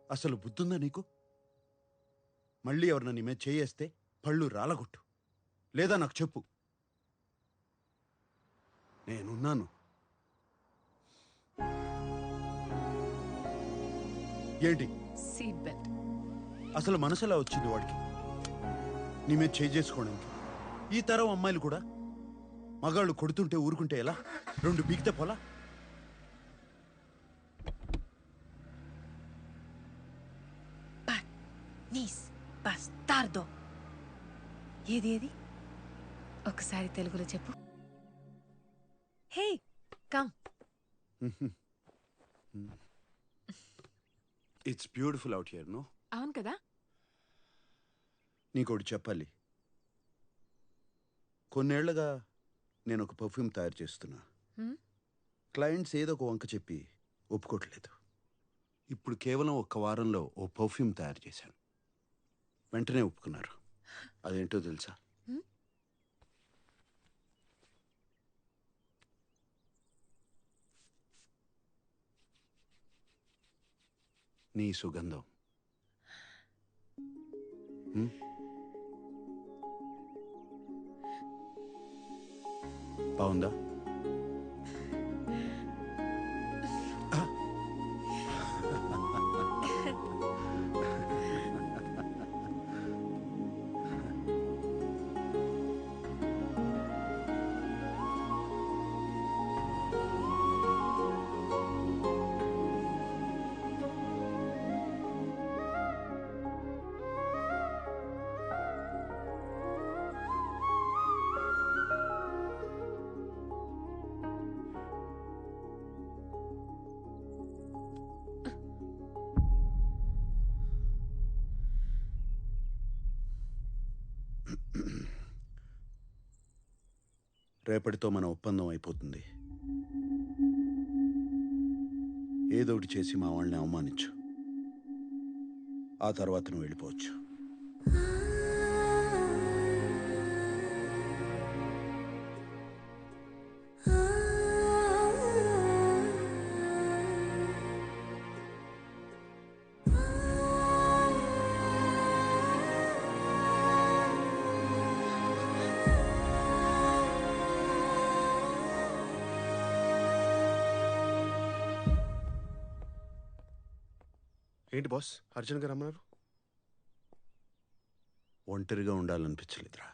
అసలు బుద్ధుందా నీకు? మళ్ళీ ఎవరన్నా నీ మీద చేయేస్తే పళ్ళు రాలగొట్టు, లేదా నాకు చెప్పు. నేనున్నాను. ఏంటి సీట్ బెల్ట్. అసలు మనసులా వచ్చింది వాడికి నీ మీద చేసుకోవడానికి? ఈ తరం అమ్మాయిలు కూడా మగాళ్ళు కొడుతుంటే ఊరుకుంటే ఎలా? రెండు బీగితే పోలా? నీస్ బస్తార్దో. ఏది ఏది ఒకసారి తెలుగులో చెప్పు. Hey come. It's beautiful out here, no? అవును కదా. నీకోటి చెప్పాలి. కొన్నేళ్లుగా నేను ఒక పర్ఫ్యూమ్ తయారు చేస్తున్నా. క్లయింట్స్ ఏదో ఒక వంక చెప్పి ఒప్పుకోవట్లేదు. ఇప్పుడు కేవలం ఒక్క వారంలో ఓ పర్ఫ్యూమ్ తయారు చేశాను. వెంటనే ఒప్పుకున్నారు. అదేంటో తెలుసా? నీ సుగంధం. బాగుందా? రేపటితో మన ఒప్పందం అయిపోతుంది. ఏదోటి చేసి మా వాళ్ళని అవమానించు. ఆ తర్వాత నువ్వు వెళ్ళిపోవచ్చు. ఏంటి బాస్ అర్జున్గా రమ్మన్నారు? ఒంటరిగా ఉండాలనిపించలేదురా.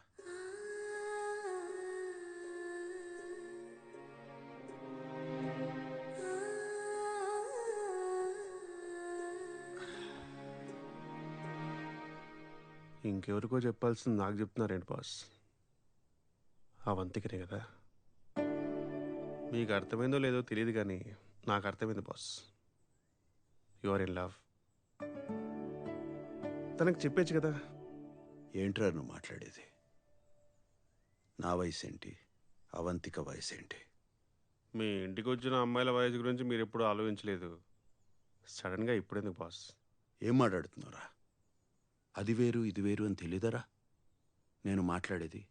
ఇంకెవరికో చెప్పాల్సింది నాకు చెప్తున్నారేంటి బాస్? అవంతికనే కదా. మీకు అర్థమైందో లేదో తెలియదు కానీ నాకు అర్థమైంది boss. You are in love. తనకు చెప్పేచ్చు కదా. ఏంట్రా నువ్వు మాట్లాడేది? నా వయసు ఏంటి, అవంతిక వయసు ఏంటి? మీ ఇంటికి వచ్చిన అమ్మాయిల వయసు గురించి మీరు ఎప్పుడు ఆలోచించలేదు. సడన్గా ఇప్పుడెందుకు బాస్? ఏం మాట్లాడుతున్నారా? అది వేరు ఇది వేరు అని తెలియదరా? నేను మాట్లాడేది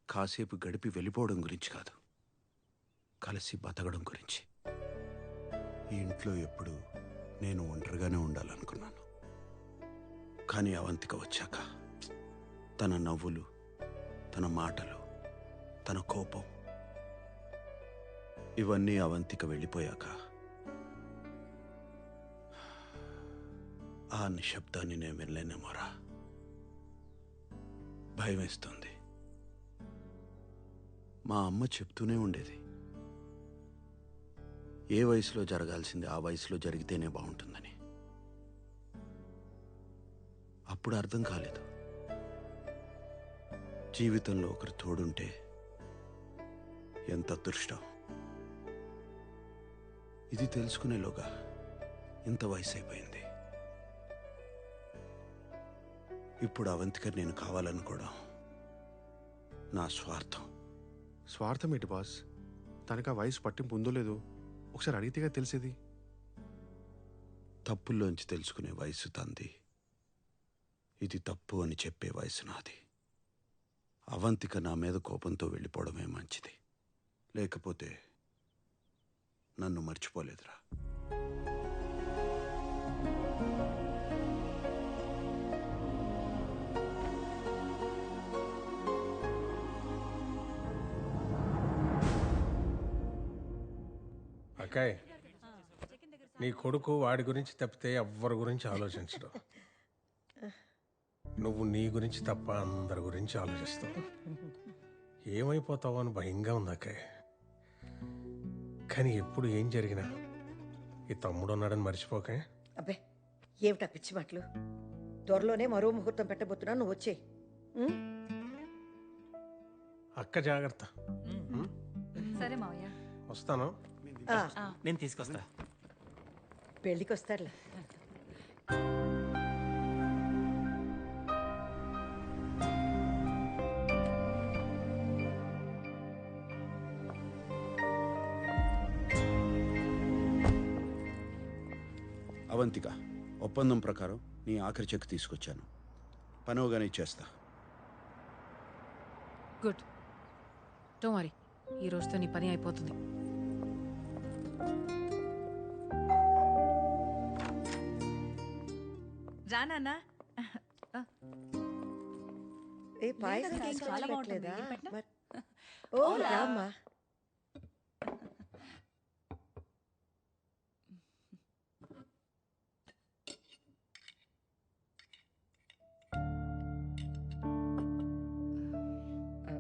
కాసేపు గడిపి వెళ్ళిపోవడం గురించి కాదు, కలిసి బతకడం గురించి. ఈ ఇంట్లో ఎప్పుడు నేను ఒంటరిగానే ఉండాలనుకున్నాను. కానీ అవంతిక వచ్చాక తన నవ్వులు, తన మాటలు, తన కోపం, ఇవన్నీ అవంతిక వెళ్ళిపోయాక ఆ నిశ్శబ్దాన్ని నేను వినలేనేమోరా. భయం వేస్తుంది. మా అమ్మ చెప్తూనే ఉండేది, ఏ వయసులో జరగాల్సింది ఆ వయసులో జరిగితేనే బాగుంటుందని. అప్పుడు అర్థం కాలేదు, జీవితంలో ఒకరు తోడుంటే ఎంత అదృష్టం. ఇది తెలుసుకునేలోగా ఇంత వయసు అయిపోయింది. ఇప్పుడు అవంతిక నేను కావాలనుకోవడం నా స్వార్థం. స్వార్థం ఏంటి బాస్? తనకు ఆ వయసు పట్టింపు ఉందో లేదో ఒకసారి అడిగితేగా తెలిసేది. తప్పుల్లోంచి తెలుసుకునే వయసు తంది, ఇది తప్పు అని చెప్పే వయసు నాది. అవంతిక నా మీద కోపంతో వెళ్ళిపోవడమే మంచిది, లేకపోతే నన్ను మర్చిపోలేదురా. అక్కాయ్, నీ కొడుకు వాడి గురించి తప్పితే ఎవ్వరి గురించి ఆలోచించడు. నువ్వు నీ గురించి తప్ప అందరి గురించి ఆలోచిస్తావు. ఏమైపోతావో అని భయంగా ఉంది అక్కాయ్. కానీ ఎప్పుడు ఏం జరిగినా ఈ తమ్ముడు ఉన్నాడని మర్చిపోకే. అబ్బే ఏమిటా పిచ్చి మాటలు. త్వరలోనే మరో ముహూర్తం పెట్టబోతున్నా, నువ్వు వచ్చే. అక్క జాగ్రత్త. సరే మావయ్య. వస్తాను. నేను తీసుకొస్తా. పెళ్ళికి వస్తారులే. అవంతిక, ఒప్పందం ప్రకారం నీ ఆఖరి చెక్ తీసుకొచ్చాను. పనవగానే ఇచ్చేస్తా. గుడ్. డోంట్ వరీ, ఈ రోజుతో నీ పని అయిపోతుంది. రా నాన్న. ఏ పాయసం చాలా తీసుకొచ్చి బాగుంటుంది. పెట్టలేదా? ఏం పెట్టనా? ఓ రామ్మా.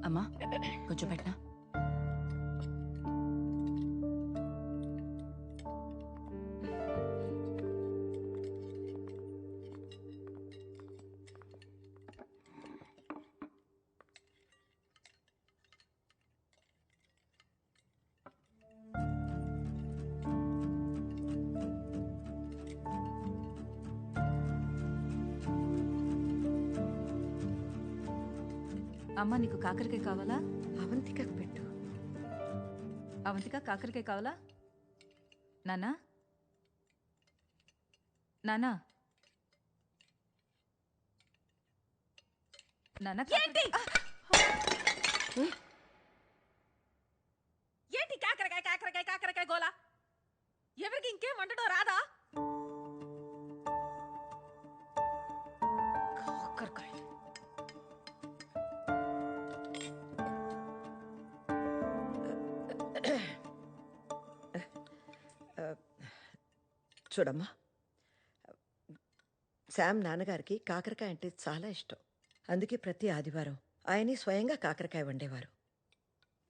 అమ్మా కొంచెం పెట్టనా? అమ్మ నీకు కాకరకాయ కావాలా? అవంతికకు పెట్టు. అవంతిక కాకరకాయ కావాలా? నానా నానా నానా ఏంటి కాకరకాయ కాకరకాయ కాకరకాయ గోలా? ఎవరికి ఇంకేం వండడం రాదా? కాకరకాయ చూడమ్మా, శామ్ నాన్నగారికి కాకరకాయ అంటే చాలా ఇష్టం. అందుకే ప్రతి ఆదివారం ఆయనే స్వయంగా కాకరకాయ వండేవారు.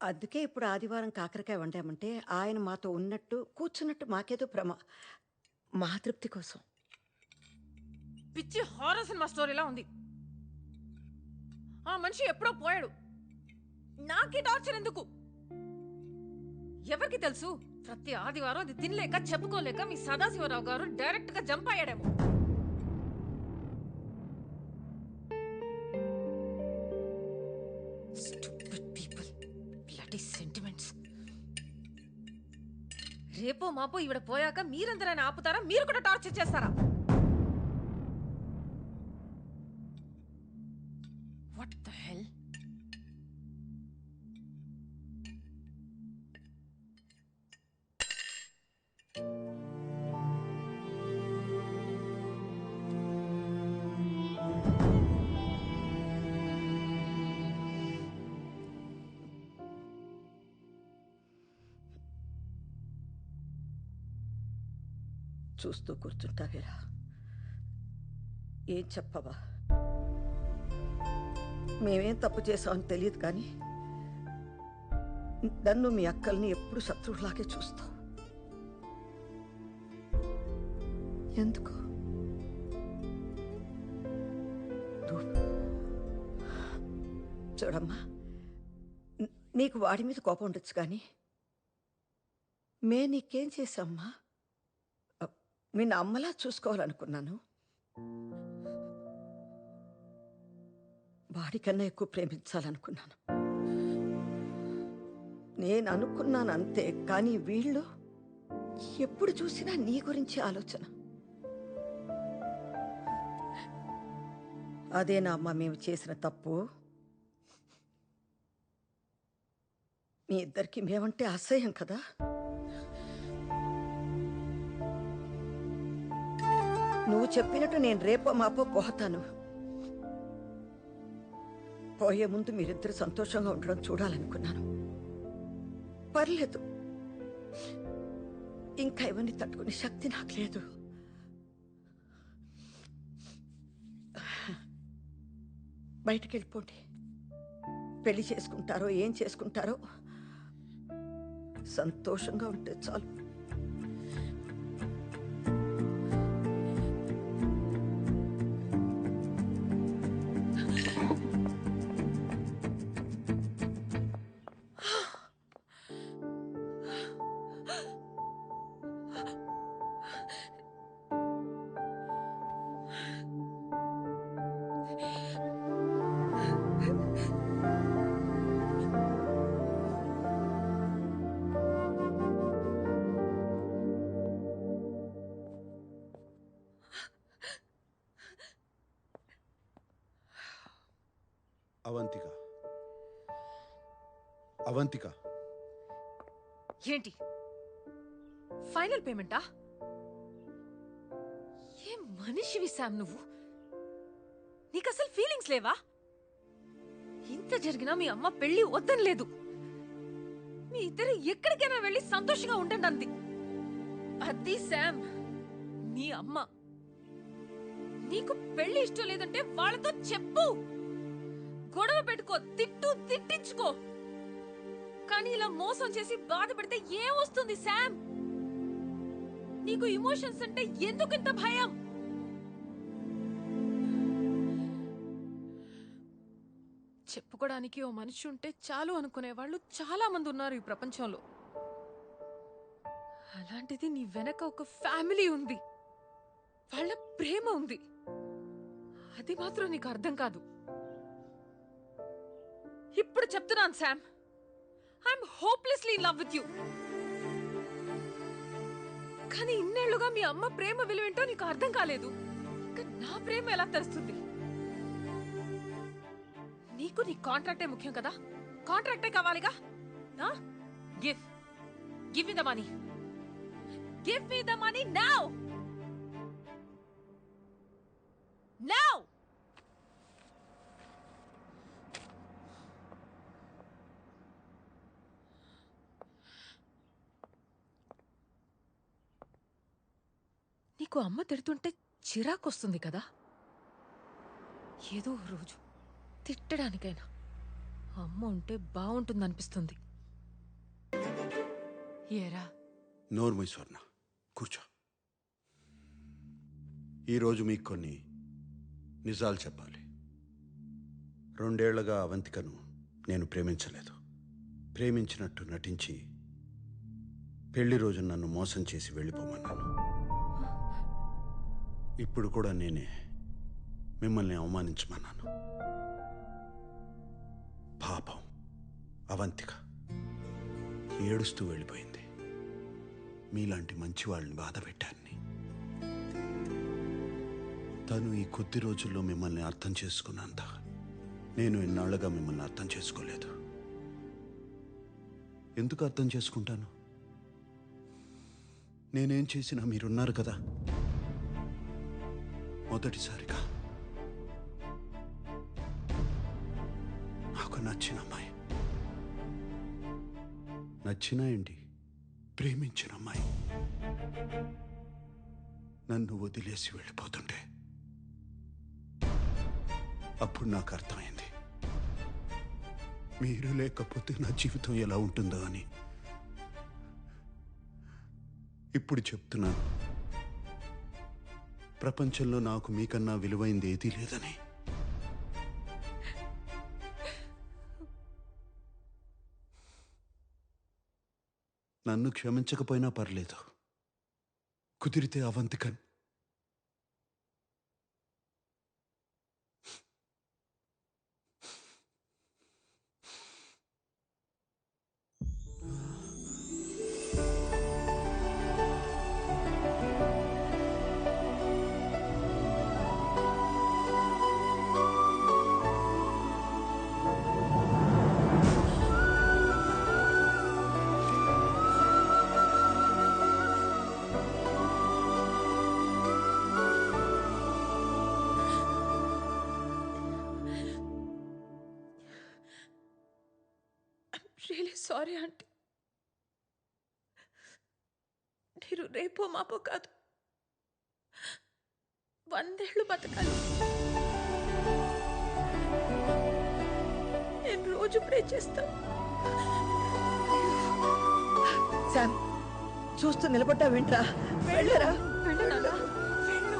అందుకే ఇప్పుడు ఆదివారం కాకరకాయ వండామంటే ఆయన మాతో ఉన్నట్టు కూర్చున్నట్టు మాకేదో మా తృప్తి కోసం. పిచ్చి హారర్ సినిమా స్టోరీలా ఉంది. ఆ మనిషి ఎప్పుడో పోయాడు. నాకే టార్చర్ ఎందుకు? ఎవరికి తెలుసు, ప్రతి ఆదివారం అది తినలేక చెప్పుకోలేక మీ సదాశివరావు గారు డైరెక్ట్ గా jump అయ్యాడేమో. Stupid people. Bloody sentiments. రేపో మాపో ఈవిడ పోయాక మీరందరైనా ఆపుతారా? మీరు కూడా టార్చర్ చేస్తారా? What the hell? చూస్తూ కూర్చుంటావేరా? ఏం చెప్పవా? మేమేం తప్పు చేసామని తెలియదు కానీ నన్ను మీ అక్కల్ని ఎప్పుడు శత్రువులాగే చూస్తావు. ఎందుకు? చూడమ్మా, నీకు వాడి మీద కోపం ఉండొచ్చు కానీ నీకేం చేశామ్మా? మీ అమ్మలా చూసుకోవాలనుకున్నాను. వాడికన్నా ఎక్కువ ప్రేమించాలనుకున్నాను. నేను అనుకున్నాను అంతే, కానీ వీళ్ళు ఎప్పుడు చూసినా నీ గురించి ఆలోచన. అదేనా అమ్మ మేము చేసిన తప్పు? మీ ఇద్దరికి మేమంటే అసహ్యం కదా? నువ్వు చెప్పినట్టు నేను రేపో మాపో పోతాను. పోయే ముందు మీరిద్దరు సంతోషంగా ఉండడం చూడాలనుకున్నాను. పర్లేదు, ఇంకా ఇవన్నీ తట్టుకునే శక్తి నాకు లేదు. బయటికి వెళ్ళిపోండి. పెళ్లి చేసుకుంటారో ఏం చేసుకుంటారో సంతోషంగా ఉంటే చాలు. అవంతిక, అవంతిక, ఏంటి ఫైనల్ పేమెంటా? ఏం మనిషివి శామ్ నువ్వు? నీకు అసలు ఫీలింగ్స్ లేవా? ఇంత జరిగినా మీ అమ్మ పెళ్లి వద్దని లేదు. మీ ఇద్దరు ఎక్కడికైనా వెళ్ళి సంతోషంగా ఉండండి అంది. అది శామ్ మీ అమ్మ. నీకు పెళ్లి ఇష్టం లేదంటే వాళ్ళతో చెప్పు, గొడవ పెట్టుకో, తిట్టించుకో. కానీ ఇలా మోసం చేసి బాధ పెడితే ఏం వస్తుంది శామ్? నీకు ఇమోషన్స్ అంటే ఎందుకింత భయం? చెప్పుకోవడానికి ఓ మనిషి ఉంటే చాలు అనుకునే వాళ్ళు చాలా మంది ఉన్నారు ఈ ప్రపంచంలో. అలాంటిది నీ వెనక ఒక ఫ్యామిలీ ఉంది, వాళ్ళ ప్రేమ ఉంది. అది మాత్రం నీకు అర్థం కాదు. ఇప్పుడు చెప్తున్నాను Sam, I'm hopelessly in love with you. కానీ ఇన్నేళ్లుగా మీ అమ్మ ప్రేమ విలువేంటో నీకు అర్థం కాలేదు. ఇంకా నా ప్రేమ ఎలా తెలుస్తుంది? నీకు నీ కాంట్రాక్టే ముఖ్యం కదా? కాంట్రాక్టే కావాలిగా. Give me the money. Give me the money now. Now. నీకు అమ్మ తిడుతుంటే చిరాకొస్తుంది కదా? ఏదో రోజు తిట్టడానికైనా అమ్మ ఉంటే బాగుంటుందనిపిస్తుంది. ఏరా? నోర్మై స్వర్ణ, కూర్చో. ఈరోజు మీకు కొన్ని నిజాలు చెప్పాలి. 2 ఏళ్లుగా అవంతికను నేను ప్రేమించలేదు. ప్రేమించినట్టు నటించి పెళ్లి రోజు నన్ను మోసం చేసి వెళ్ళిపోమన్నాను. ఇప్పుడు కూడా నేనే మిమ్మల్ని అవమానించమన్నాను. పాపం అవంతిక ఏడుస్తూ వెళ్ళిపోయింది. మీలాంటి మంచి వాళ్ళని బాధ పెట్టాన్ని. తను ఈ కొద్ది రోజుల్లో మిమ్మల్ని అర్థం చేసుకున్నంత నేను ఇన్నాళ్లుగా మిమ్మల్ని అర్థం చేసుకోలేదు. ఎందుకు అర్థం చేసుకుంటాను? నేనేం చేసినా మీరున్నారు కదా. మొదటిసారిగా నాకు నచ్చిన అమ్మాయి, నచ్చిన ఏంటి, ప్రేమించిన అమ్మాయి నన్ను వదిలేసి వెళ్ళిపోతుంటే అప్పుడు నాకు అర్థమైంది, మీరు లేకపోతే నా జీవితం ఎలా ఉంటుందో అని. ఇప్పుడు చెప్తున్నాను, ప్రపంచంలో నాకు మీకన్నా విలువైంది ఏదీ లేదని. నన్ను క్షమించకపోయినా పర్లేదు, కుదిరితే అవంతికన్ రియలీ సారీ ఆంటీ. మీరు రేపో మాపో కాదు 100 ఏళ్ళు బతకాలి. నేను రోజు ప్రే చేస్తాను. శామ్ చూస్తూ నిలబడ్డా వింట్రా, వెళ్ళరా. వెళ్ళు నాన్న, వెళ్ళు.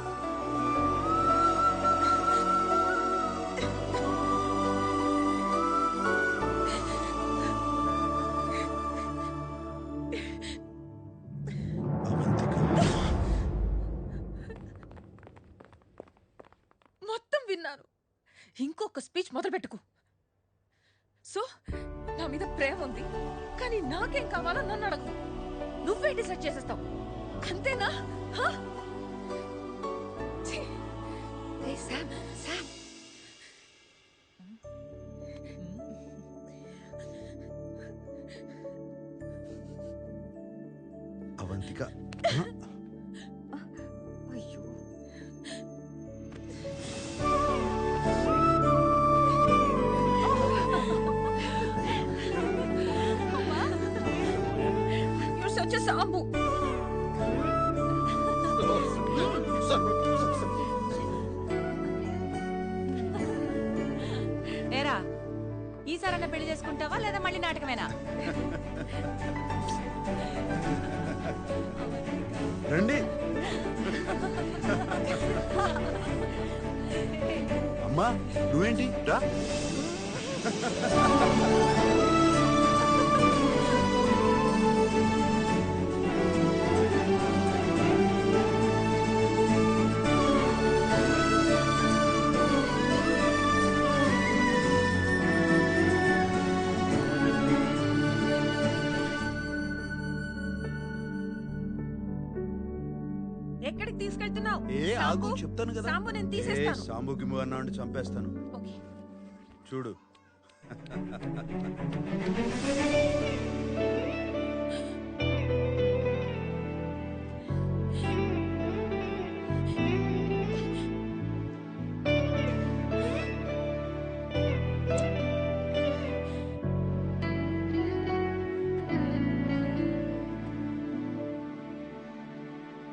అవంతిక మొత్తం విన్నాను. ఇంకొక స్పీచ్ మొదలుపెట్టుకు. సో నా మీద ప్రేమ ఉంది, కానీ నాకేం కావాలో నన్ను అడగు. నువ్వే డిసైడ్ చేసేస్తావు, అంతేనా? హా? ఛీ! ఏయ్ శామ్, శామ్. అవంతిక అయ్యో You're such a Sambu. ఏరా ఈసారన్నా పెళ్లి చేసుకుంటావా లేదా మళ్ళీ నాటకమేనా? రండి. అమ్మా నువ్వేంటి రా. ఎక్కడికి తీసుకెళ్తున్నావు? ఏ ఆగు చెప్తాను కదా. సాంబు నేను ఏ తీసేస్తాను. సాంబుకి నువ్వు అన్నా అంటే చంపేస్తాను. ఓకే. చూడు